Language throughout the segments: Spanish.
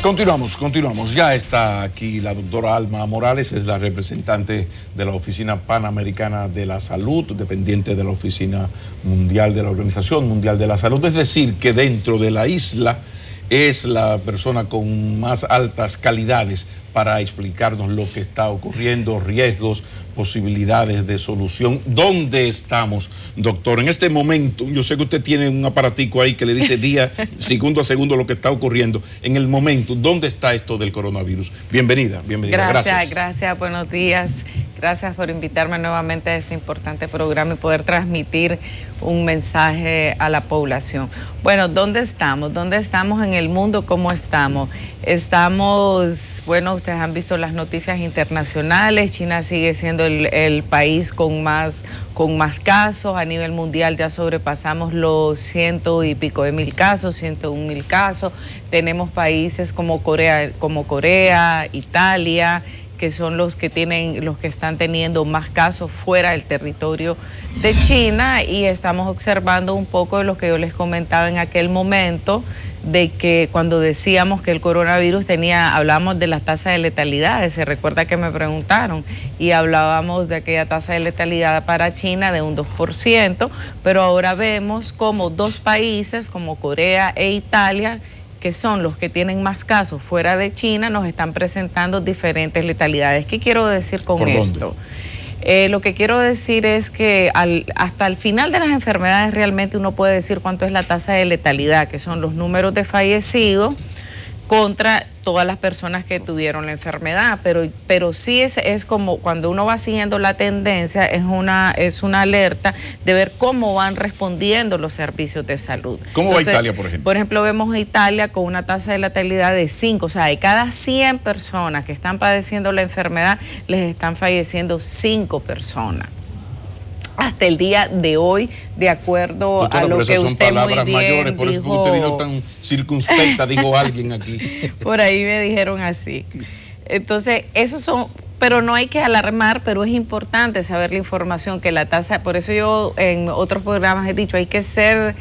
Continuamos. Ya está aquí la doctora Alma Morales, es la representante de la Oficina Panamericana de la Salud, dependiente de la Oficina Mundial de la Organización Mundial de la Salud. Es decir, que dentro de la isla es la persona con más altas calidades para explicarnos lo que está ocurriendo, riesgos, posibilidades de solución. ¿Dónde estamos, doctor? En este momento, yo sé que usted tiene un aparatico ahí que le dice día, segundo a segundo lo que está ocurriendo. En el momento, ¿dónde está esto del coronavirus? Bienvenida. Gracias, buenos días. Gracias por invitarme nuevamente a este importante programa y poder transmitir un mensaje a la población. Bueno, ¿dónde estamos? ¿Dónde estamos en el mundo? ¿Cómo estamos? Estamos, bueno, ustedes han visto las noticias internacionales. China sigue siendo el país con más casos. A nivel mundial ya sobrepasamos los 100 y pico de mil casos, 101.000 casos. Tenemos países como Corea, Italia, que son los que están teniendo más casos fuera del territorio de China, y estamos observando un poco de lo que yo les comentaba en aquel momento, de que cuando decíamos que el coronavirus hablábamos de la tasa de letalidad, se recuerda que me preguntaron, y hablábamos de aquella tasa de letalidad para China de un 2%, pero ahora vemos como dos países como Corea e Italia, que son los que tienen más casos fuera de China, nos están presentando diferentes letalidades. ¿Qué quiero decir con esto? Lo que quiero decir es que hasta el final de las enfermedades realmente uno puede decir cuánto es la tasa de letalidad, que son los números de fallecidos contra todas las personas que tuvieron la enfermedad, pero sí es como cuando uno va siguiendo la tendencia, es una alerta de ver cómo van respondiendo los servicios de salud. ¿Cómo va Italia, por ejemplo? Por ejemplo, vemos a Italia con una tasa de letalidad de 5, o sea, de cada 100 personas que están padeciendo la enfermedad, les están falleciendo 5 personas. Hasta el día de hoy, de acuerdo, doctora, a lo que usted muy bien mayores, por dijo, eso usted vino tan circunspecta, dijo alguien aquí. Por ahí me dijeron así. Entonces, esos son, pero no hay que alarmar, pero es importante saber la información que la tasa, por eso yo en otros programas he dicho, hay que ser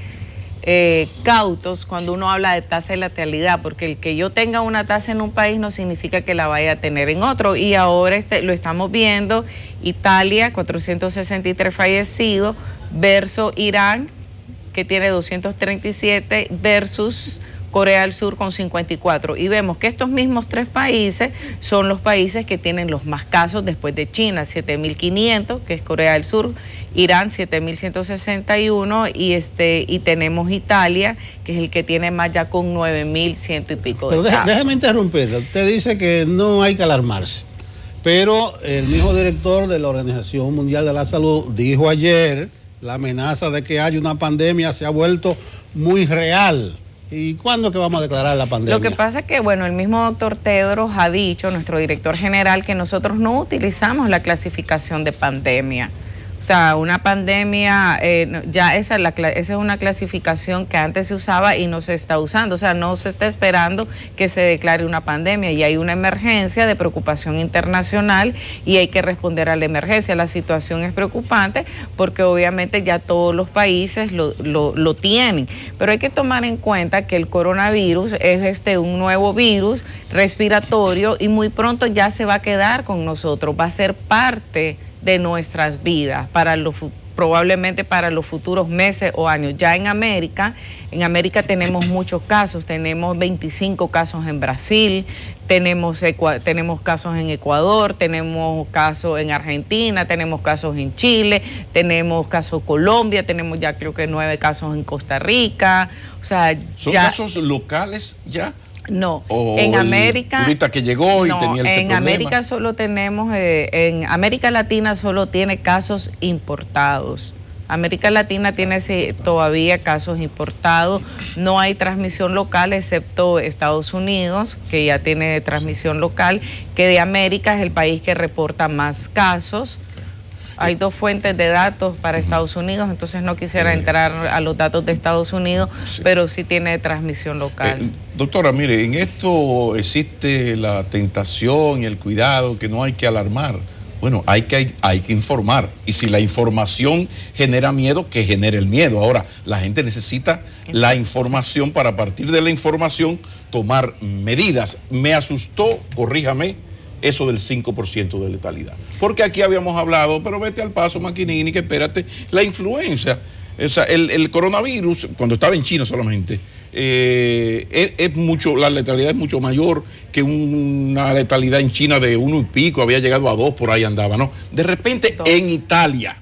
cautos cuando uno habla de tasa de letalidad, porque el que yo tenga una tasa en un país no significa que la vaya a tener en otro, y ahora lo estamos viendo. Italia, 463 fallecidos, versus Irán, que tiene 237, versus Corea del Sur con 54. Y vemos que estos mismos tres países son los países que tienen los más casos después de China, 7.500, que es Corea del Sur, Irán 7.161 y tenemos Italia, que es el que tiene más, ya con 9.100 y pico de casos. Déjame interrumpirla. Usted dice que no hay que alarmarse, pero el mismo director de la Organización Mundial de la Salud dijo ayer la amenaza de que haya una pandemia se ha vuelto muy real. ¿Y cuándo es que vamos a declarar la pandemia? Lo que pasa es que, bueno, el mismo doctor Tedros ha dicho, nuestro director general, que nosotros no utilizamos la clasificación de pandemia. O sea, una pandemia, esa es una clasificación que antes se usaba y no se está usando. O sea, no se está esperando que se declare una pandemia, y hay una emergencia de preocupación internacional y hay que responder a la emergencia. La situación es preocupante porque obviamente ya todos los países lo tienen. Pero hay que tomar en cuenta que el coronavirus es un nuevo virus respiratorio y muy pronto ya se va a quedar con nosotros, va a ser parte de nuestras vidas probablemente para los futuros meses o años. Ya en América tenemos muchos casos, tenemos 25 casos en Brasil, tenemos casos en Ecuador, tenemos casos en Argentina, tenemos casos en Chile, tenemos casos en Colombia, tenemos ya creo que 9 casos en Costa Rica. O sea, ¿son casos locales ya? No, en América, ahorita que llegó y tenía ese problema. América solo tenemos, en América Latina solo tiene casos importados. América Latina tiene todavía casos importados, no hay transmisión local excepto Estados Unidos, que ya tiene transmisión local, que de América es el país que reporta más casos. Hay 2 fuentes de datos para Estados Unidos, entonces no quisiera entrar a los datos de Estados Unidos, pero sí tiene transmisión local. Doctora, mire, en esto existe la tentación y el cuidado, que no hay que alarmar, Bueno, hay que informar. Y si la información genera miedo, que genere el miedo. Ahora, la gente necesita la información para, a partir de la información, tomar medidas. Me asustó, corríjame, eso del 5% de letalidad. Porque aquí habíamos hablado, pero vete al paso, Maquinini, que espérate, la influenza, o sea, el coronavirus, cuando estaba en China solamente, la letalidad es mucho mayor que una letalidad en China de 1 y pico, había llegado a 2, por ahí andaba, ¿no? De repente en Italia,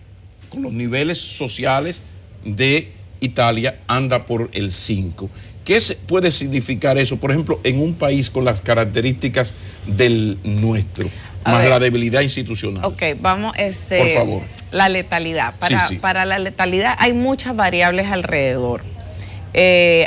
con los niveles sociales de Italia, anda por el 5. ¿Qué puede significar eso, por ejemplo, en un país con las características del nuestro, más la debilidad institucional? Ok, vamos, por favor. La letalidad. Para la letalidad hay muchas variables alrededor.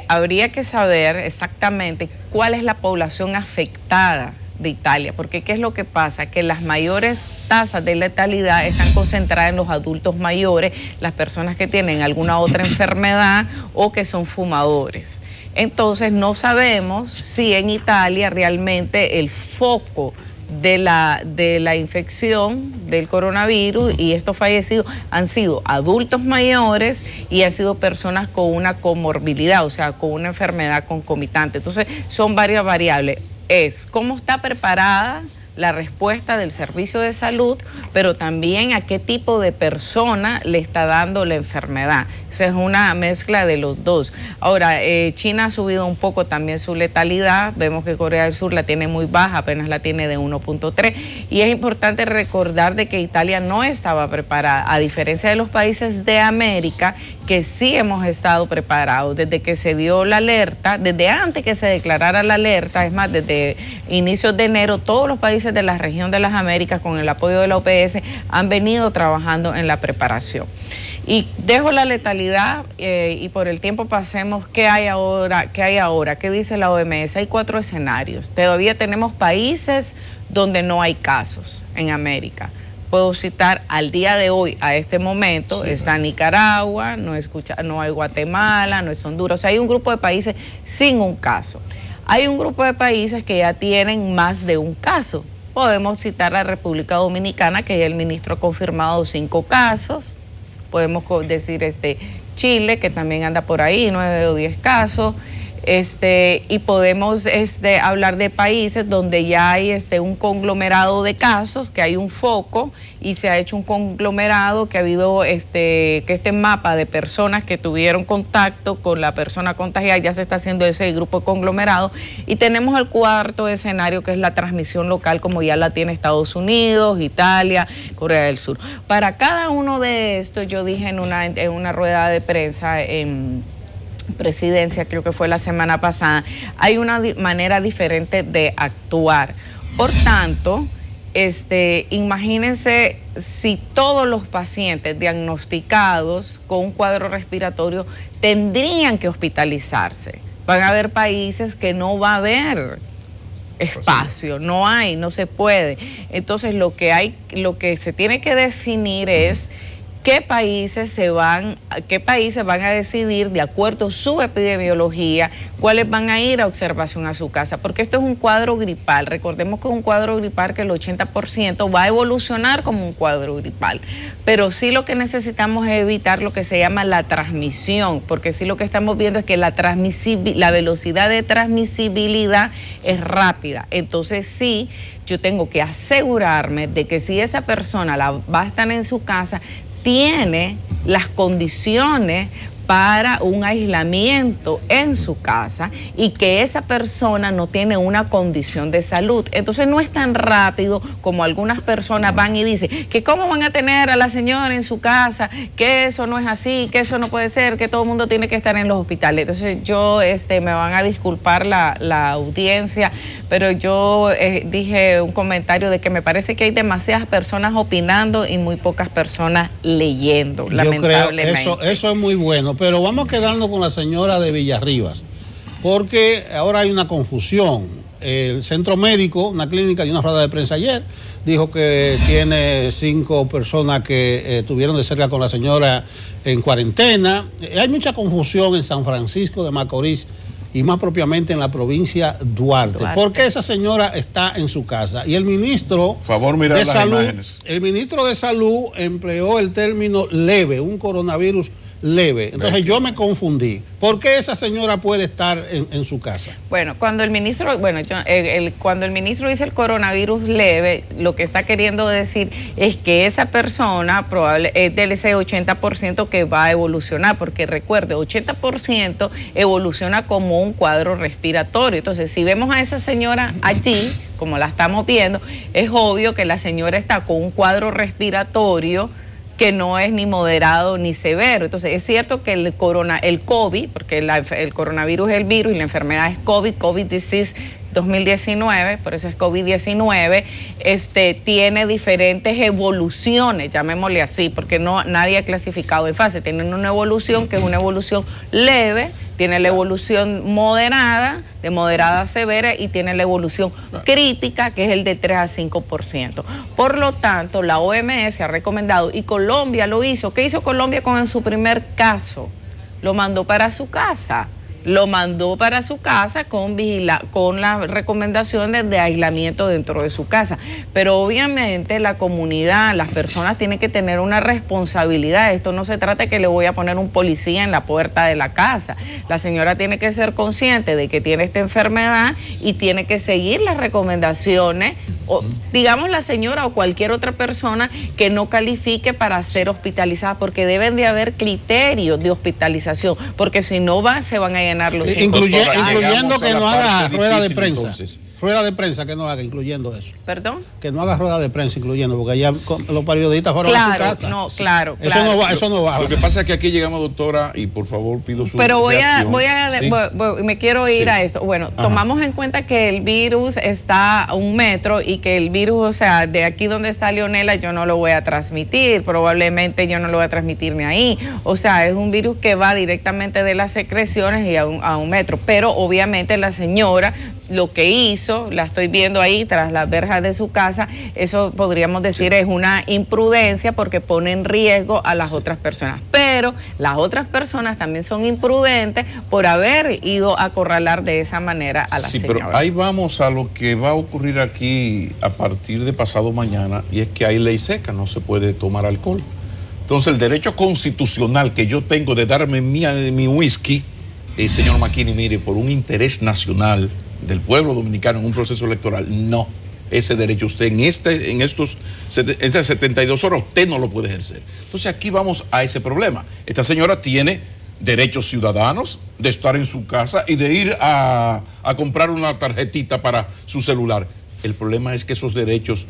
Habría que saber exactamente cuál es la población afectada de Italia, porque ¿qué es lo que pasa? Que las mayores tasas de letalidad están concentradas en los adultos mayores, las personas que tienen alguna otra enfermedad o que son fumadores. Entonces no sabemos si en Italia realmente el foco de la infección del coronavirus y estos fallecidos han sido adultos mayores y han sido personas con una comorbilidad, o sea, con una enfermedad concomitante. Entonces, son varias variables. Es cómo está preparada la respuesta del servicio de salud, pero también a qué tipo de persona le está dando la enfermedad. Esa es una mezcla de los dos. Ahora, China ha subido un poco también su letalidad. Vemos que Corea del Sur la tiene muy baja, apenas la tiene de 1.3. Y es importante recordar de que Italia no estaba preparada, a diferencia de los países de América, que sí hemos estado preparados. Desde que se dio la alerta, desde antes que se declarara la alerta, es más, desde inicios de enero, todos los países de la región de las Américas, con el apoyo de la OPS, han venido trabajando en la preparación. Y dejo la letalidad y por el tiempo pasemos, ¿qué hay ahora? ¿Qué dice la OMS? Hay 4 escenarios. Todavía tenemos países donde no hay casos en América. Puedo citar al día de hoy, a este momento, está Nicaragua, no hay Guatemala, no es Honduras. O sea, hay un grupo de países sin un caso. Hay un grupo de países que ya tienen más de un caso. Podemos citar la República Dominicana, que ya el ministro ha confirmado 5 casos. Podemos decir Chile, que también anda por ahí, 9 o 10 casos. Y podemos hablar de países donde ya hay un conglomerado de casos, que hay un foco y se ha hecho un conglomerado, que ha habido este mapa de personas que tuvieron contacto con la persona contagiada, ya se está haciendo ese grupo de conglomerado. Y tenemos el 4º escenario, que es la transmisión local, como ya la tiene Estados Unidos, Italia, Corea del Sur. Para cada uno de estos, yo dije en una rueda de prensa en Presidencia, creo que fue la semana pasada, hay una manera diferente de actuar. Por tanto, imagínense si todos los pacientes diagnosticados con un cuadro respiratorio tendrían que hospitalizarse. Van a haber países que no va a haber espacio, no se puede. Entonces lo que se tiene que definir es ¿qué países van a decidir, de acuerdo a su epidemiología, cuáles van a ir a observación a su casa? Porque esto es un cuadro gripal. Recordemos que es un cuadro gripal que el 80% va a evolucionar como un cuadro gripal. Pero sí lo que necesitamos es evitar lo que se llama la transmisión, porque sí lo que estamos viendo es que la velocidad de transmisibilidad es rápida. Entonces sí, yo tengo que asegurarme de que si esa persona va a estar en su casa, tiene las condiciones para un aislamiento en su casa y que esa persona no tiene una condición de salud. Entonces no es tan rápido como algunas personas van y dicen que cómo van a tener a la señora en su casa, que eso no es así, que eso no puede ser, que todo el mundo tiene que estar en los hospitales. Entonces yo, me van a disculpar la audiencia, pero yo dije un comentario de que me parece que hay demasiadas personas opinando y muy pocas personas leyendo, lamentablemente. Creo eso es muy bueno. Pero vamos a quedarnos con la señora de Villarribas, porque ahora hay una confusión. El centro médico, una clínica y una rueda de prensa ayer, dijo que tiene 5 personas que estuvieron de cerca con la señora en cuarentena. Hay mucha confusión en San Francisco de Macorís y más propiamente en la provincia Duarte. ¿Por qué esa señora está en su casa? Y el ministro de Salud, el ministro de Salud empleó el término leve, un coronavirus leve. Entonces yo me confundí. ¿Por qué esa señora puede estar en su casa? Bueno, cuando el ministro, cuando el ministro dice el coronavirus leve, lo que está queriendo decir es que esa persona es del ese 80% que va a evolucionar, porque recuerde, 80% evoluciona como un cuadro respiratorio. Entonces, si vemos a esa señora allí, como la estamos viendo, es obvio que la señora está con un cuadro respiratorio que no es ni moderado ni severo. Entonces, es cierto que el COVID, porque el coronavirus es el virus y la enfermedad es COVID disease 2019, por eso es COVID-19, tiene diferentes evoluciones, llamémosle así, porque nadie ha clasificado en fase. Tienen una evolución que es una evolución leve, tiene la evolución moderada, de moderada a severa, y tiene la evolución crítica, que es el de 3 a 5%. Por lo tanto, la OMS ha recomendado, y Colombia lo hizo. ¿Qué hizo Colombia con su primer caso? Lo mandó para su casa. Con las recomendaciones de aislamiento dentro de su casa. Pero obviamente la comunidad, las personas tienen que tener una responsabilidad. Esto no se trata de que le voy a poner un policía en la puerta de la casa. La señora tiene que ser consciente de que tiene esta enfermedad y tiene que seguir las recomendaciones, o, digamos, la señora o cualquier otra persona que no califique para ser hospitalizada, porque deben de haber criterios de hospitalización, porque si no se van a llenar los incluyendo que no haga rueda de prensa. Entonces, rueda de prensa que no haga, incluyendo eso. ¿Perdón? Que no haga rueda de prensa, incluyendo, porque allá los periodistas fueron a su casa. No, claro. Eso no va. Lo que pasa es que aquí llegamos, doctora, y por favor pido su me quiero ir a esto. Bueno, tomamos en cuenta que el virus está a 1 metro y que el virus, o sea, de aquí donde está Leonela, yo no lo voy a transmitir. Probablemente yo no lo voy a transmitir ni ahí. O sea, es un virus que va directamente de las secreciones y a 1 metro. Pero obviamente la señora lo que hizo, la estoy viendo ahí tras las verjas de su casa, eso podríamos decir es una imprudencia, porque pone en riesgo a las otras personas. Pero las otras personas también son imprudentes por haber ido a acorralar de esa manera a la señora. Pero ahí vamos a lo que va a ocurrir aquí a partir de pasado mañana, y es que hay ley seca, no se puede tomar alcohol. Entonces el derecho constitucional que yo tengo de darme mi whisky, señor McKinney, mire, por un interés nacional del pueblo dominicano en un proceso electoral, no. Ese derecho usted en estas 72 horas usted no lo puede ejercer. Entonces aquí vamos a ese problema. Esta señora tiene derechos ciudadanos de estar en su casa y de ir a comprar una tarjetita para su celular. El problema es que esos derechos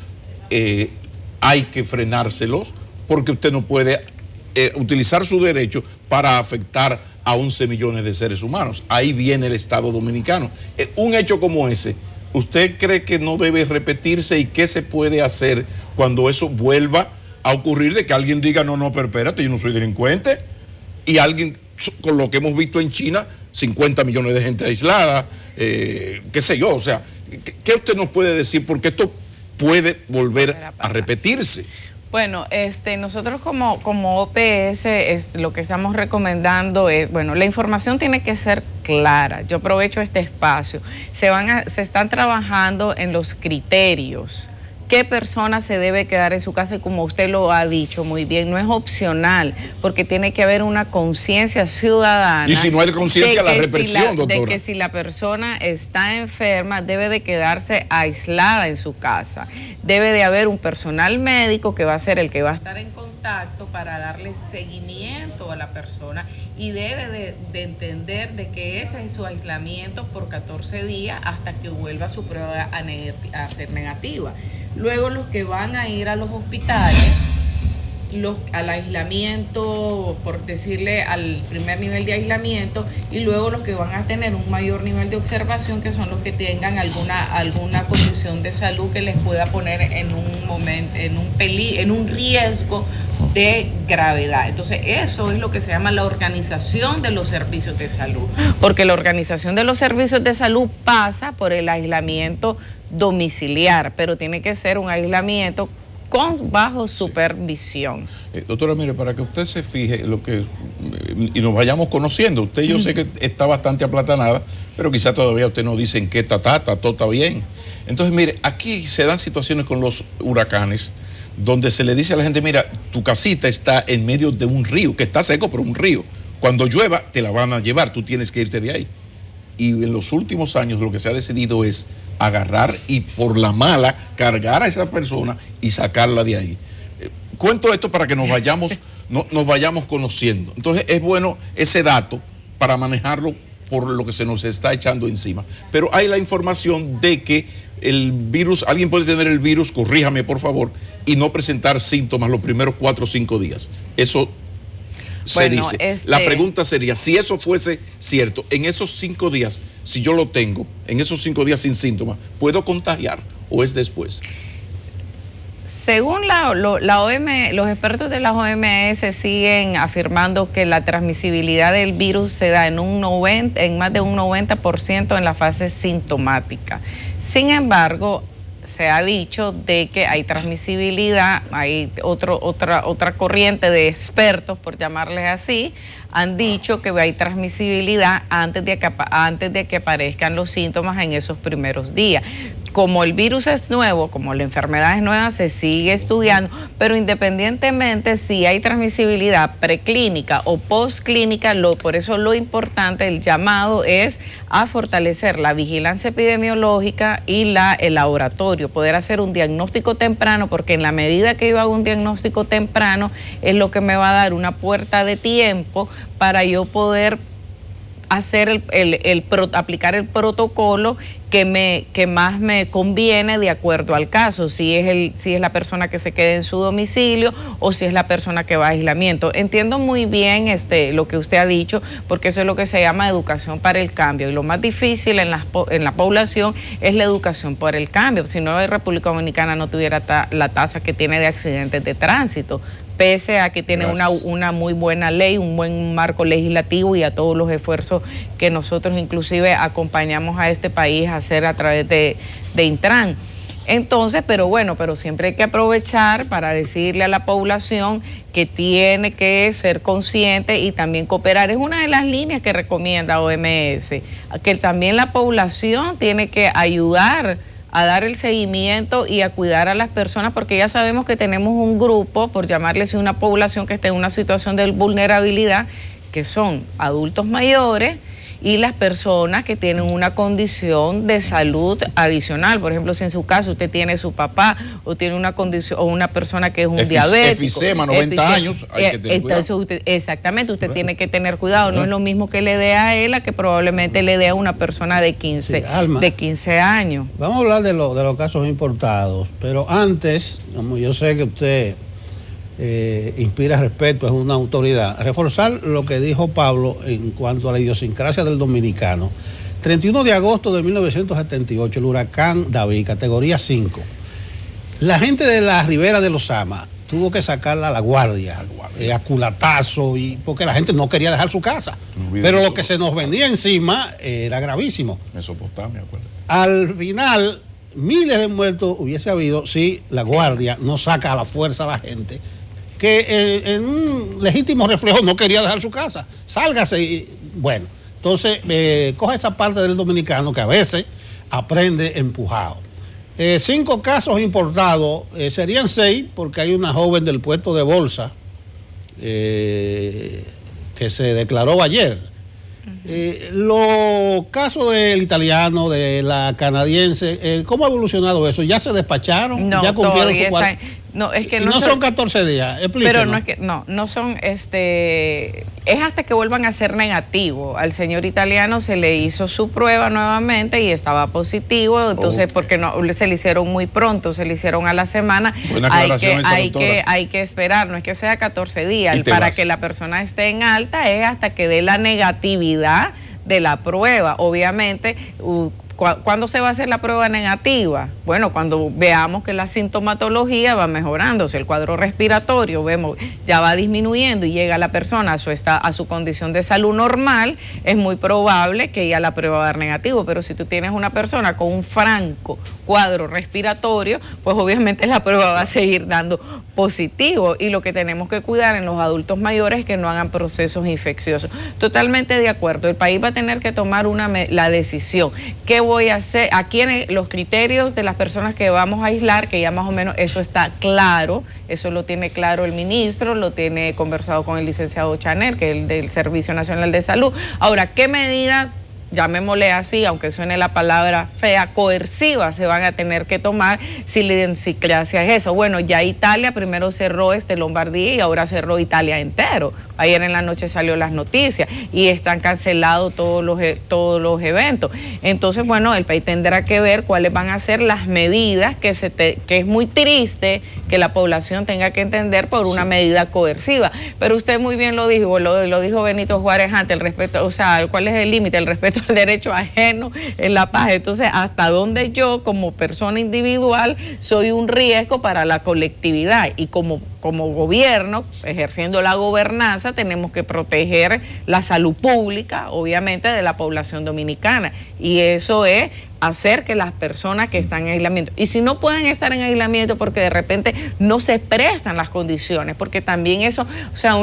hay que frenárselos, porque usted no puede utilizar su derecho para afectar a 11 millones de seres humanos. Ahí viene el Estado dominicano. Un hecho como ese, ¿usted cree que no debe repetirse, y qué se puede hacer cuando eso vuelva a ocurrir, de que alguien diga, no, pero espérate, yo no soy delincuente, y alguien, con lo que hemos visto en China, 50 millones de gente aislada, qué sé yo, o sea, ¿qué usted nos puede decir? Porque esto puede volver a repetirse. Bueno, nosotros como OPS, lo que estamos recomendando es, bueno, la información tiene que ser clara. Yo aprovecho este espacio. Se están trabajando en los criterios. ¿Qué persona se debe quedar en su casa? Y como usted lo ha dicho muy bien, no es opcional, porque tiene que haber una conciencia ciudadana. Y si no hay conciencia, la represión, doctora. De que si la persona está enferma, debe de quedarse aislada en su casa. Debe de haber un personal médico que va a ser el que va a estar en contacto para darle seguimiento a la persona, y debe de entender de que ese es su aislamiento por 14 días hasta que vuelva su prueba a ser negativa. Luego los que van a ir a los hospitales, al aislamiento, por decirle, al primer nivel de aislamiento, y luego los que van a tener un mayor nivel de observación, que son los que tengan alguna condición de salud que les pueda poner en un momento, en un riesgo de gravedad. Entonces eso es lo que se llama la organización de los servicios de salud, porque la organización de los servicios de salud pasa por el aislamiento domiciliar, pero tiene que ser un aislamiento bajo supervisión. Doctora, mire, para que usted se fije y nos vayamos conociendo, usted yo sé que está bastante aplatanada, pero quizá todavía usted no dice en qué todo está bien. Entonces, mire, aquí se dan situaciones con los huracanes donde se le dice a la gente, mira, tu casita está en medio de un río, que está seco, pero un río. Cuando llueva, te la van a llevar, tú tienes que irte de ahí. Y en los últimos años lo que se ha decidido es agarrar y por la mala cargar a esa persona y sacarla de ahí. Cuento esto para que nos vayamos conociendo. Entonces es bueno ese dato para manejarlo por lo que se nos está echando encima. Pero hay la información de que el virus, alguien puede tener el virus, corríjame por favor, y no presentar síntomas los primeros 4 o 5 días. Eso se dice. La pregunta sería, si eso fuese cierto, en esos 5 días, si yo lo tengo, en esos 5 días sin síntomas, ¿puedo contagiar o es después? Según los expertos de la OMS siguen afirmando que la transmisibilidad del virus se da en más de un 90% en la fase sintomática. Sin embargo, se ha dicho de que hay transmisibilidad, hay otra corriente de expertos, por llamarles así, han dicho que hay transmisibilidad antes de que aparezcan los síntomas en esos primeros días. Como el virus es nuevo, como la enfermedad es nueva, se sigue estudiando, pero independientemente si hay transmisibilidad preclínica o postclínica, por eso lo importante, el llamado es a fortalecer la vigilancia epidemiológica y el laboratorio, poder hacer un diagnóstico temprano, porque en la medida que yo hago un diagnóstico temprano es lo que me va a dar una puerta de tiempo para yo poder hacer aplicar el protocolo que más me conviene de acuerdo al caso, si es la persona que se quede en su domicilio o si es la persona que va a aislamiento. Entiendo muy bien lo que usted ha dicho, porque eso es lo que se llama educación para el cambio, y lo más difícil en la población es la educación por el cambio. Si no, la República Dominicana no tuviera la tasa que tiene de accidentes de tránsito, pese a que tiene una muy buena ley, un buen marco legislativo, y a todos los esfuerzos que nosotros inclusive acompañamos a este país a hacer a través de Intran. Entonces, pero siempre hay que aprovechar para decirle a la población que tiene que ser consciente y también cooperar. Es una de las líneas que recomienda OMS, que también la población tiene que ayudar a dar el seguimiento y a cuidar a las personas, porque ya sabemos que tenemos un grupo, por llamarle así, una población que está en una situación de vulnerabilidad, que son adultos mayores y las personas que tienen una condición de salud adicional. Por ejemplo, si en su caso usted tiene su papá o tiene una condición o una persona que es un diabético. Efisema, 90 años, hay que tener cuidado. Exactamente, usted tiene que tener cuidado. No es lo mismo que le dé a él a que probablemente le dé a una persona de 15 años. Vamos a hablar de los casos importados, pero antes, como yo sé que usted inspira respeto, es una autoridad, reforzar lo que dijo Pablo en cuanto a la idiosincrasia del dominicano. 31 de agosto de 1978, el huracán David, categoría 5. La gente de la Ribera de los Sama tuvo que sacarla a la guardia, a culatazo, porque la gente no quería dejar su casa. Pero lo que se nos venía encima era gravísimo. Mesopotamia, acuérdate. Al final, miles de muertos hubiese habido si la guardia no saca a la fuerza a la gente, que en un legítimo reflejo no quería dejar su casa. Sálgase y bueno. Entonces, coja esa parte del dominicano que a veces aprende empujado. 5 casos importados, serían 6 porque hay una joven del puerto de Bolsa que se declaró ayer. Los casos del italiano, de la canadiense, ¿cómo ha evolucionado eso? ¿Ya se despacharon? No, ¿Ya cumplieron su No, es que no son 14 días, explíquenos. Pero no es que, no son, es hasta que vuelvan a ser negativo. Al señor italiano se le hizo su prueba nuevamente y estaba positivo, entonces porque no se le hicieron muy pronto, se le hicieron a la semana. Hay que esperar, no es que sea 14 días, para que la persona esté en alta es hasta que dé la negatividad de la prueba. Obviamente, ¿cuándo se va a hacer la prueba negativa? Bueno, cuando veamos que la sintomatología va mejorándose, el cuadro respiratorio vemos ya va disminuyendo y llega la persona a su condición de salud normal, es muy probable que ya la prueba va a dar negativo. Pero si tú tienes una persona con un franco cuadro respiratorio, pues obviamente la prueba va a seguir dando positivo. Y lo que tenemos que cuidar en los adultos mayores es que no hagan procesos infecciosos. Totalmente de acuerdo. El país va a tener que tomar la decisión. ¿Qué voy a hacer? Aquí en los criterios de las personas que vamos a aislar, que ya más o menos eso está claro, eso lo tiene claro el ministro, lo tiene conversado con el licenciado Chanel, que es el del Servicio Nacional de Salud. Ahora, ¿qué medidas, llamémosle así, aunque suene la palabra fea, coercivas, se van a tener que tomar si la idiosincrasia es eso? Bueno, ya Italia primero cerró Lombardía y ahora cerró Italia entero. Ayer en la noche salió las noticias y están cancelados todos los eventos. Entonces, bueno, el país tendrá que ver cuáles van a ser las medidas que es muy triste que la población tenga que entender por una medida coerciva. Pero usted muy bien lo dijo, lo dijo Benito Juárez antes, el respeto, o sea, ¿cuál es el límite? El respeto al derecho ajeno en la paz. Entonces, hasta dónde yo como persona individual soy un riesgo para la colectividad, y como gobierno, ejerciendo la gobernanza, tenemos que proteger la salud pública, obviamente, de la población dominicana, y eso es hacer que las personas que están en aislamiento, y si no pueden estar en aislamiento porque de repente no se prestan las condiciones, porque también eso, o sea,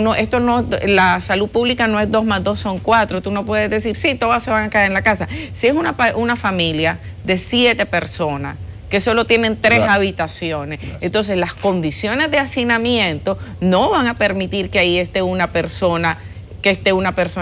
la salud pública no es 2 más 2 son 4, tú no puedes decir, sí, todas se van a quedar en la casa. Si es una familia de 7 personas, que solo tienen 3 habitaciones. Entonces, las condiciones de hacinamiento no van a permitir que ahí esté una persona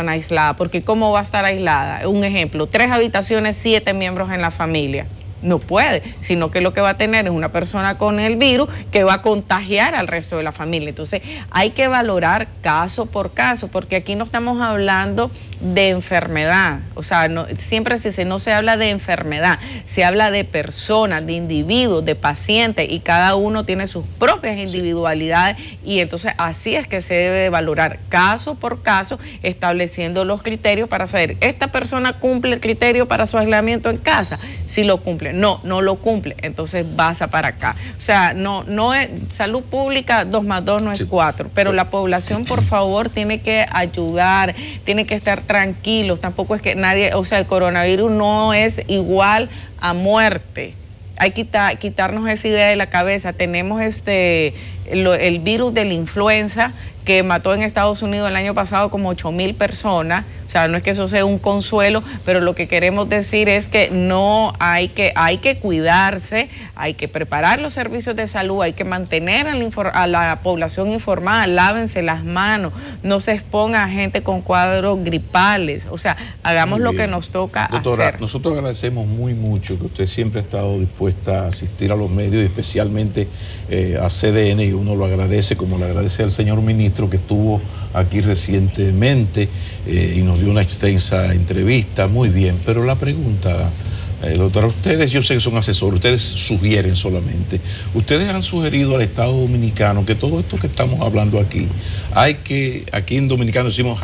aislada, porque ¿cómo va a estar aislada? Un ejemplo, 3 habitaciones, 7 miembros en la familia. No puede, sino que lo que va a tener es una persona con el virus que va a contagiar al resto de la familia. Entonces, hay que valorar caso por caso, porque aquí no estamos hablando de enfermedad. O sea, siempre no se habla de enfermedad, se habla de personas, de individuos, de pacientes, y cada uno tiene sus propias individualidades, y entonces así es que se debe valorar caso por caso, estableciendo los criterios para saber, ¿esta persona cumple el criterio para su aislamiento en casa? Si lo cumple. No lo cumple, entonces pasa para acá. O sea, no es salud pública, 2 más 2 no es 4, pero la población, por favor, tiene que ayudar, tiene que estar tranquilos. Tampoco es que nadie, o sea, el coronavirus no es igual a muerte. Hay que quitarnos esa idea de la cabeza. Tenemos el virus de la influenza, que mató en Estados Unidos el año pasado como 8,000 personas. O sea, no es que eso sea un consuelo, pero lo que queremos decir es que hay que cuidarse, hay que preparar los servicios de salud, hay que mantener a la población informada, lávense las manos, no se exponga a gente con cuadros gripales. O sea, hagamos lo que nos toca, doctora, hacer. Nosotros agradecemos mucho que usted siempre ha estado dispuesta a asistir a los medios, y especialmente a CDN, y uno lo agradece, como le agradece al señor ministro, que estuvo aquí recientemente y nos dio una extensa entrevista. Muy bien, pero la pregunta, doctora, ustedes, yo sé que son asesores, ustedes sugieren solamente. Ustedes han sugerido al Estado Dominicano que todo esto que estamos hablando aquí, aquí en Dominicano decimos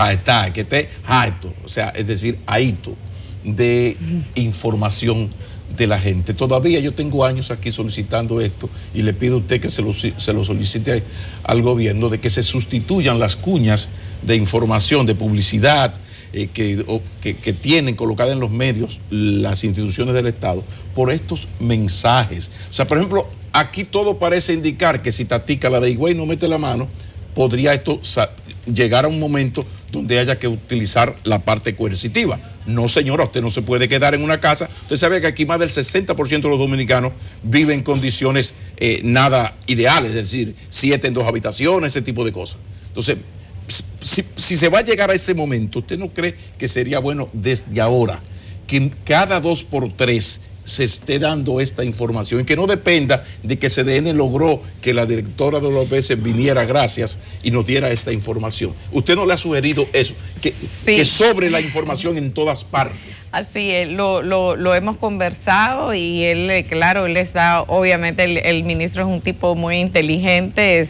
que esté jaeto, o sea, es decir, aito, de información de la gente. Todavía yo tengo años aquí solicitando esto, y le pido a usted que se lo solicite al gobierno, de que se sustituyan las cuñas de información, de publicidad que tienen colocada en los medios las instituciones del Estado, por estos mensajes. O sea, por ejemplo, aquí todo parece indicar que si Tatica, la de Higüey, no mete la mano, podría esto llegar a un momento donde haya que utilizar la parte coercitiva. No, señora, usted no se puede quedar en una casa. Usted sabe que aquí más del 60% de los dominicanos viven en condiciones nada ideales, es decir, 7 en 2 habitaciones, ese tipo de cosas. Entonces, si se va a llegar a ese momento, ¿usted no cree que sería bueno desde ahora que cada 2 por 3 se esté dando esta información, y que no dependa de que CDN logró que la directora de la OPS viniera, gracias, y nos diera esta información? ¿Usted no le ha sugerido eso? Que sobre la información en todas partes. Así es, lo hemos conversado, y él, claro, él está, obviamente el ministro es un tipo muy inteligente,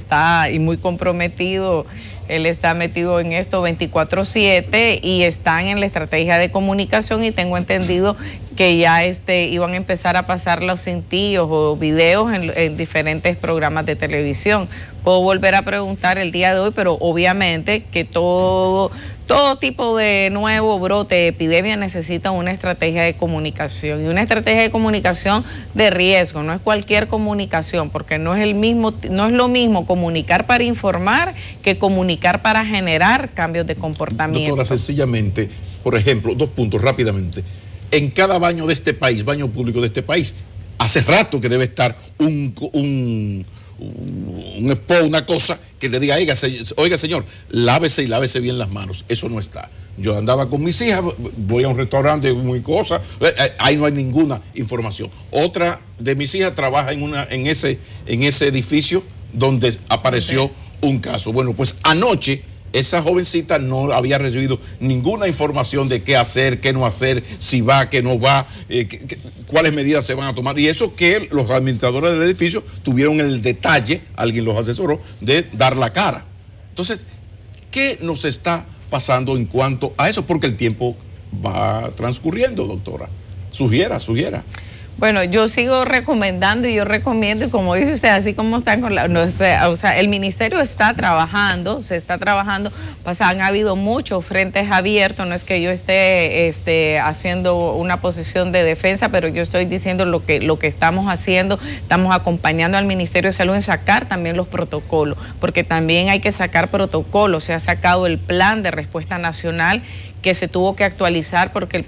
y muy comprometido. Él está metido en esto 24/7 y están en la estrategia de comunicación, y tengo entendido que ya iban a empezar a pasar los cintillos o videos en diferentes programas de televisión. Puedo volver a preguntar el día de hoy, pero obviamente que todo tipo de nuevo brote de epidemia necesita una estrategia de comunicación, y una estrategia de comunicación de riesgo. No es cualquier comunicación, porque no es lo mismo comunicar para informar que comunicar para generar cambios de comportamiento. Doctora, sencillamente, por ejemplo, 2 puntos rápidamente. En cada baño de este país, baño público de este país, hace rato que debe estar un spot, una cosa que le diga, oiga señor, lávese bien las manos. Eso no está. Yo andaba con mis hijas, voy a un restaurante, muy cosa, ahí no hay ninguna información. Otra de mis hijas trabaja en ese edificio donde apareció un caso. Bueno, pues anoche esa jovencita no había recibido ninguna información de qué hacer, qué no hacer, si va, qué no va, cuáles medidas se van a tomar. Y eso que los administradores del edificio tuvieron el detalle, alguien los asesoró, de dar la cara. Entonces, ¿qué nos está pasando en cuanto a eso? Porque el tiempo va transcurriendo, doctora. Sugiera. Bueno, yo sigo recomendando y yo recomiendo, y como dice usted, así como están con el ministerio está trabajando, han habido muchos frentes abiertos, no es que yo esté haciendo una posición de defensa, pero yo estoy diciendo lo que estamos haciendo. Estamos acompañando al Ministerio de Salud en sacar también los protocolos, porque también hay que sacar protocolos. Se ha sacado el plan de respuesta nacional, que se tuvo que actualizar porque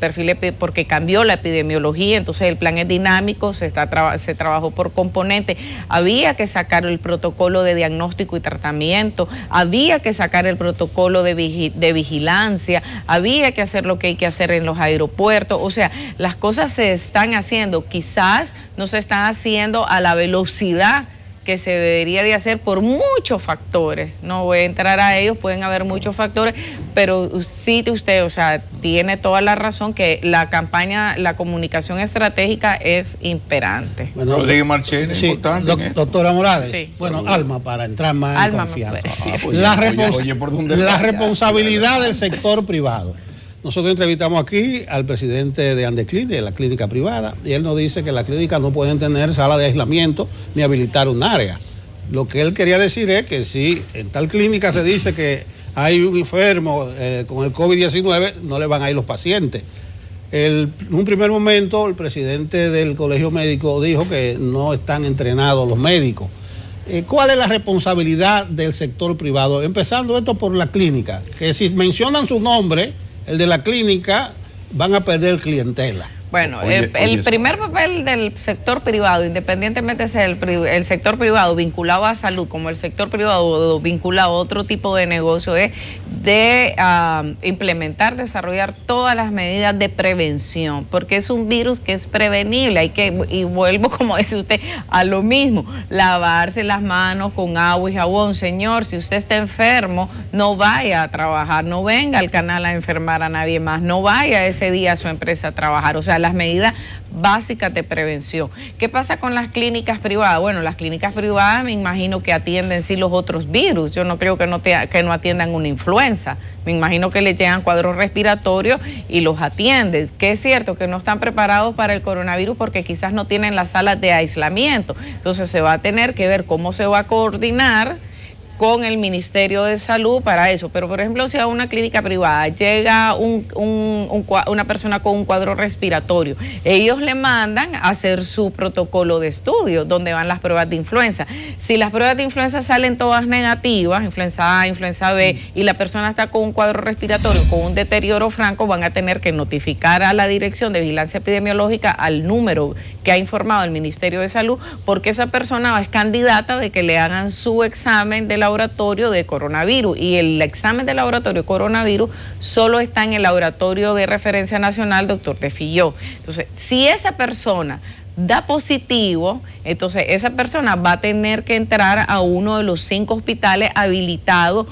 porque cambió la epidemiología, entonces el plan es dinámico, se trabajó por componente. Había que sacar el protocolo de diagnóstico y tratamiento, había que sacar el protocolo de vigilancia, había que hacer lo que hay que hacer en los aeropuertos. O sea, las cosas se están haciendo, quizás no se están haciendo a la velocidad que se debería de hacer por muchos factores. No voy a entrar a ellos, pueden haber muchos factores, pero sí usted, tiene toda la razón que la campaña, la comunicación estratégica es imperante. Bueno, Rodríguez Marchena, sí, importante. Doctora Morales, sí. Bueno, Alma, para entrar más en confianza. Pues, la responsabilidad del sector privado. Nosotros entrevistamos aquí al presidente de Andeclin, de la clínica privada, y él nos dice que las clínicas no pueden tener sala de aislamiento ni habilitar un área. Lo que él quería decir es que si en tal clínica se dice que hay un enfermo con el COVID-19, no le van a ir los pacientes. En un primer momento, el presidente del colegio médico dijo que no están entrenados los médicos. ¿Cuál es la responsabilidad del sector privado? Empezando esto por la clínica, que si mencionan su nombre, el de la clínica, van a perder clientela. Bueno, el primer papel del sector privado, independientemente sea el sector privado vinculado a salud, como el sector privado vinculado a otro tipo de negocio, es de implementar, desarrollar todas las medidas de prevención, porque es un virus que es prevenible. Y vuelvo, como dice usted, a lo mismo, lavarse las manos con agua y jabón. Señor, si usted está enfermo, no vaya a trabajar, no venga al canal a enfermar a nadie más, no vaya ese día a su empresa a trabajar. O sea, las medidas básicas de prevención. ¿Qué pasa con las clínicas privadas? Bueno, las clínicas privadas me imagino que atienden sí los otros virus. Yo no creo que no atiendan una influenza. Me imagino que les llegan cuadros respiratorios y los atienden. Que es cierto que no están preparados para el coronavirus porque quizás no tienen las salas de aislamiento. Entonces se va a tener que ver cómo se va a coordinar con el Ministerio de Salud para eso. Pero, por ejemplo, si a una clínica privada llega una persona con un cuadro respiratorio, ellos le mandan a hacer su protocolo de estudio, donde van las pruebas de influenza. Si las pruebas de influenza salen todas negativas, influenza A, influenza B, y la persona está con un cuadro respiratorio, con un deterioro franco, van a tener que notificar a la Dirección de Vigilancia Epidemiológica, al número que ha informado el Ministerio de Salud, porque esa persona es candidata de que le hagan su examen de laboratorio de coronavirus, y el examen de laboratorio de coronavirus solo está en el laboratorio de referencia nacional Dr. Tefilló. Entonces, si esa persona da positivo, entonces esa persona va a tener que entrar a uno de los 5 hospitales habilitados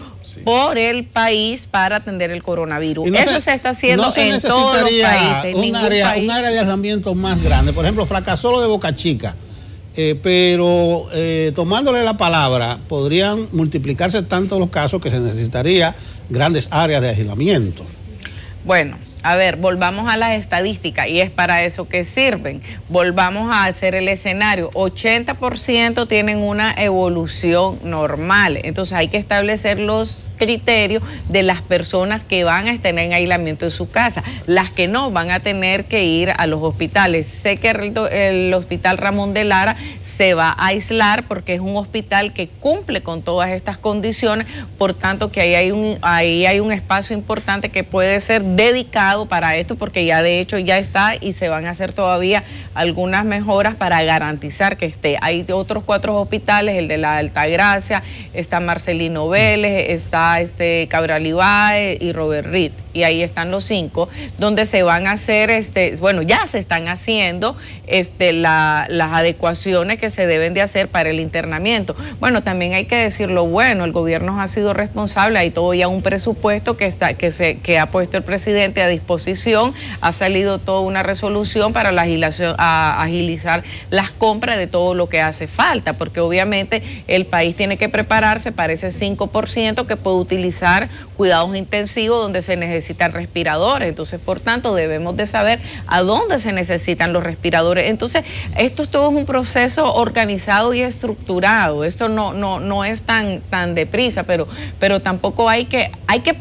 por el país para atender el coronavirus. Eso se está haciendo en todos los países. Un área de aislamiento más grande. Por ejemplo, fracasó lo de Boca Chica. Pero tomándole la palabra, podrían multiplicarse tanto los casos que se necesitaría grandes áreas de aislamiento. Bueno, A ver, volvamos a las estadísticas y es para eso que sirven. Volvamos a hacer el escenario. 80% tienen una evolución normal. Entonces hay que establecer los criterios de las personas que van a estar en aislamiento en su casa. Las que no van a tener que ir a los hospitales. Sé que el Hospital Ramón de Lara se va a aislar porque es un hospital que cumple con todas estas condiciones. Por tanto, que ahí hay un espacio importante que puede ser dedicado para esto, porque ya de hecho ya está y se van a hacer todavía algunas mejoras para garantizar que esté. Hay otros 4 hospitales, el de la Altagracia, está Marcelino Vélez, está Cabral Ibáez y Robert Reed, y ahí están los 5, donde se van a hacer, bueno, ya se están haciendo las adecuaciones que se deben de hacer para el internamiento. Bueno, también hay que decirlo, bueno, el gobierno ha sido responsable, hay todo ya un presupuesto que ha puesto el presidente a disposición, ha salido toda una resolución para agilizar las compras de todo lo que hace falta, porque obviamente el país tiene que prepararse para ese 5% que puede utilizar cuidados intensivos donde se necesitan respiradores. Entonces, por tanto, debemos de saber a dónde se necesitan los respiradores. Entonces, esto todo es un proceso organizado y estructurado. Esto no es tan deprisa, pero tampoco hay que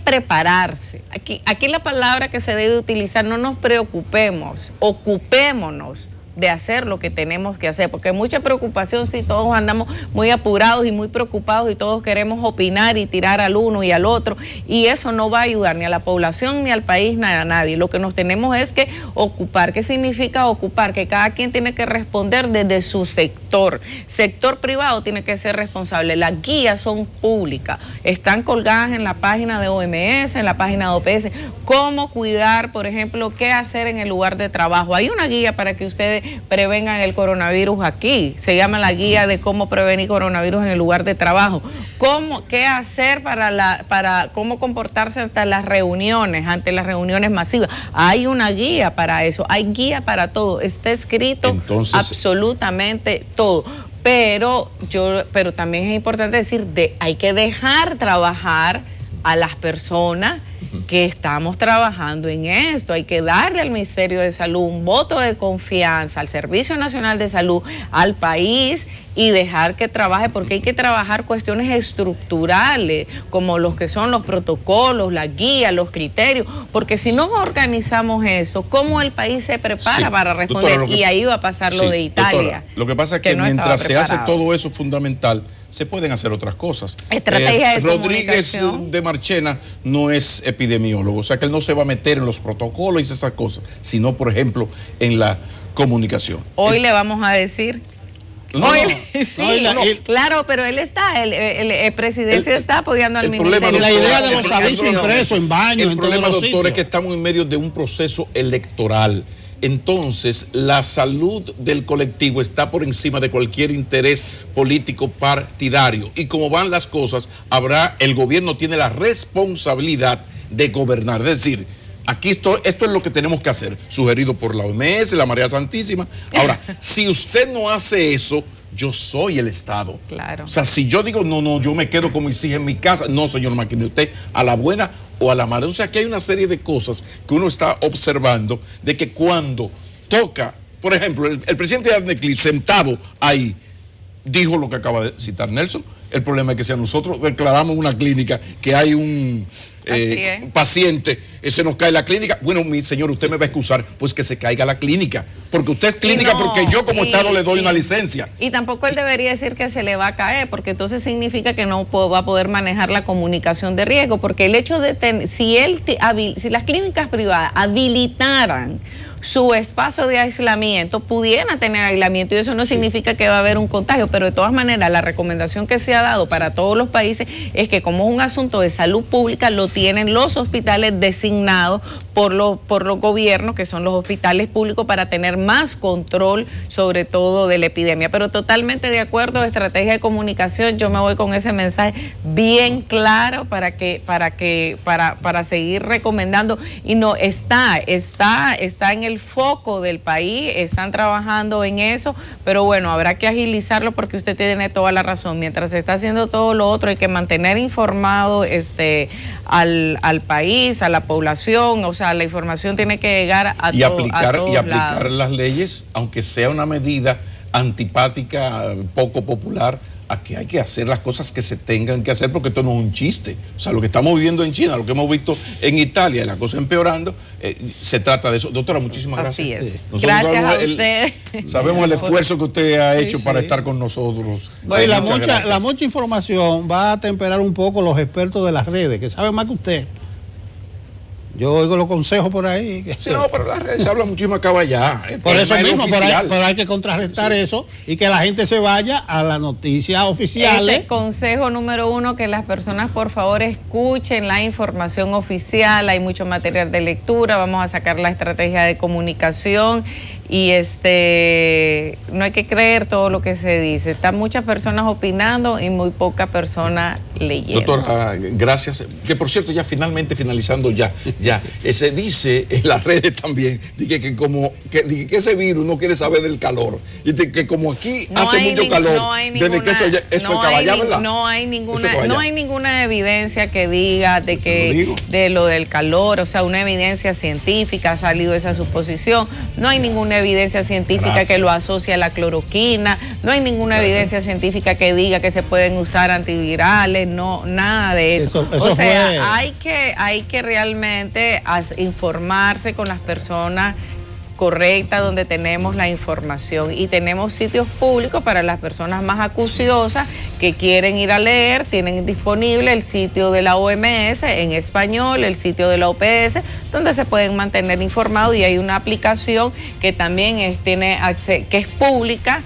prepararse. Aquí la palabra que se debe utilizar, no nos preocupemos, ocupémonos de hacer lo que tenemos que hacer, porque hay mucha preocupación si todos andamos muy apurados y muy preocupados y todos queremos opinar y tirar al uno y al otro, y eso no va a ayudar ni a la población, ni al país, ni a nadie. Lo que nos tenemos es que ocupar. ¿Qué significa ocupar? Que cada quien tiene que responder desde su sector. Sector privado tiene que ser responsable. Las guías son públicas, están colgadas en la página de OMS, en la página de OPS, cómo cuidar, por ejemplo, qué hacer en el lugar de trabajo. Hay una guía para que ustedes prevengan el coronavirus aquí, se llama la guía de cómo prevenir coronavirus en el lugar de trabajo. ¿Qué hacer para cómo comportarse ante las reuniones masivas? Hay una guía para eso, hay guía para todo, está escrito. Entonces, absolutamente todo. Pero también es importante decir, hay que dejar trabajar a las personas que estamos trabajando en esto. Hay que darle al Ministerio de Salud un voto de confianza, al Servicio Nacional de Salud, al país, y dejar que trabaje, porque hay que trabajar cuestiones estructurales, como los que son los protocolos, las guías, los criterios, porque si no organizamos eso, ¿cómo el país se prepara para responder? Doctora, y ahí va a pasar lo de Italia. Doctora, lo que pasa es que no mientras se hace todo eso fundamental, se pueden hacer otras cosas. Estrategia de Rodríguez de Marchena no es epidemiólogo, o sea que él no se va a meter en los protocolos y esas cosas, sino, por ejemplo, en la comunicación. Hoy le vamos a decir... Claro, pero él está, el presidente está apoyando al ministerio. La idea de los avisos impresos en baños. El problema, doctor, es que estamos en medio de un proceso electoral. Entonces, la salud del colectivo está por encima de cualquier interés político partidario. Y como van las cosas, el gobierno tiene la responsabilidad de gobernar. Es decir, aquí esto es lo que tenemos que hacer, sugerido por la OMS, la María Santísima. Ahora, si usted no hace eso, yo soy el Estado. Claro. O sea, si yo digo, no, yo me quedo con mis hijas en mi casa, no, señor Maquini, usted a la buena o a la mala. O sea, aquí hay una serie de cosas que uno está observando, de que cuando toca, por ejemplo, el presidente de Arnecli sentado ahí, dijo lo que acaba de citar Nelson. El problema es que si a nosotros declaramos una clínica que hay un paciente, se nos cae la clínica, bueno, mi señor, usted me va a excusar, pues que se caiga la clínica, porque usted es clínica, porque yo como Estado le doy una licencia. Y tampoco él debería decir que se le va a caer, porque entonces significa que no va a poder manejar la comunicación de riesgo, porque el hecho de si las clínicas privadas habilitaran su espacio de aislamiento, pudieran tener aislamiento, y eso no significa que va a haber un contagio, pero de todas maneras la recomendación que se ha dado para todos los países es que, como es un asunto de salud pública, lo tienen los hospitales designados por los gobiernos, que son los hospitales públicos, para tener más control sobre todo de la epidemia. Pero totalmente de acuerdo, estrategia de comunicación, yo me voy con ese mensaje bien claro para seguir recomendando, y no está en el foco del país, están trabajando en eso, pero bueno, habrá que agilizarlo, porque usted tiene toda la razón. Mientras se está haciendo todo lo otro, hay que mantener informado al país, a la población, o sea, sea, la información tiene que llegar a, y aplicar todos lados. las leyes, aunque sea una medida antipática, poco popular, a que hay que hacer las cosas que se tengan que hacer, porque esto no es un chiste. O sea, lo que estamos viviendo en China, lo que hemos visto en Italia, la cosa empeorando, se trata de eso. Doctora, muchísimas gracias. Así es. Gracias a usted. Sabemos el esfuerzo que usted ha hecho para estar con nosotros. Bueno, la mucha información va a temperar un poco los expertos de las redes, que saben más que usted. Yo oigo los consejos por ahí. Sí, no, pero las redes se habla muchísimo acá allá. Por eso mismo, pero hay que contrarrestar eso y que la gente se vaya a las noticias oficiales. Ese consejo número 1, que las personas por favor escuchen la información oficial. Hay mucho material de lectura, vamos a sacar la estrategia de comunicación y no hay que creer todo lo que se dice. Están muchas personas opinando y muy pocas personas leyendo. Doctora, gracias. Que por cierto, ya finalmente finalizando se dice en las redes también que ese virus no quiere saber del calor y que como aquí hace mucho calor, desde que eso es caballá, ¿verdad? No hay ninguna evidencia que diga de lo del calor, o sea, una evidencia científica ha salido esa suposición. No hay ninguna evidencia científica que lo asocie a la cloroquina, no hay ninguna evidencia científica que diga que se pueden usar antivirales, no, nada de eso. O sea, hay que realmente informarse con las personas correctas donde tenemos la información, y tenemos sitios públicos para las personas más acuciosas que quieren ir a leer. Tienen disponible el sitio de la OMS en español, el sitio de la OPS, donde se pueden mantener informados, y hay una aplicación que también que es pública,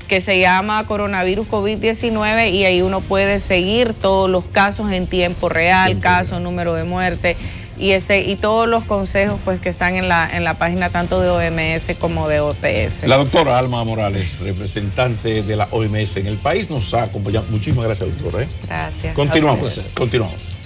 que se llama Coronavirus COVID-19, y ahí uno puede seguir todos los casos en tiempo real, caso, número de muerte y todos los consejos pues que están en la página tanto de OMS como de OPS. La doctora Alma Morales, representante de la OMS en el país, nos ha acompañado. Muchísimas gracias, doctora. Gracias. Continuamos.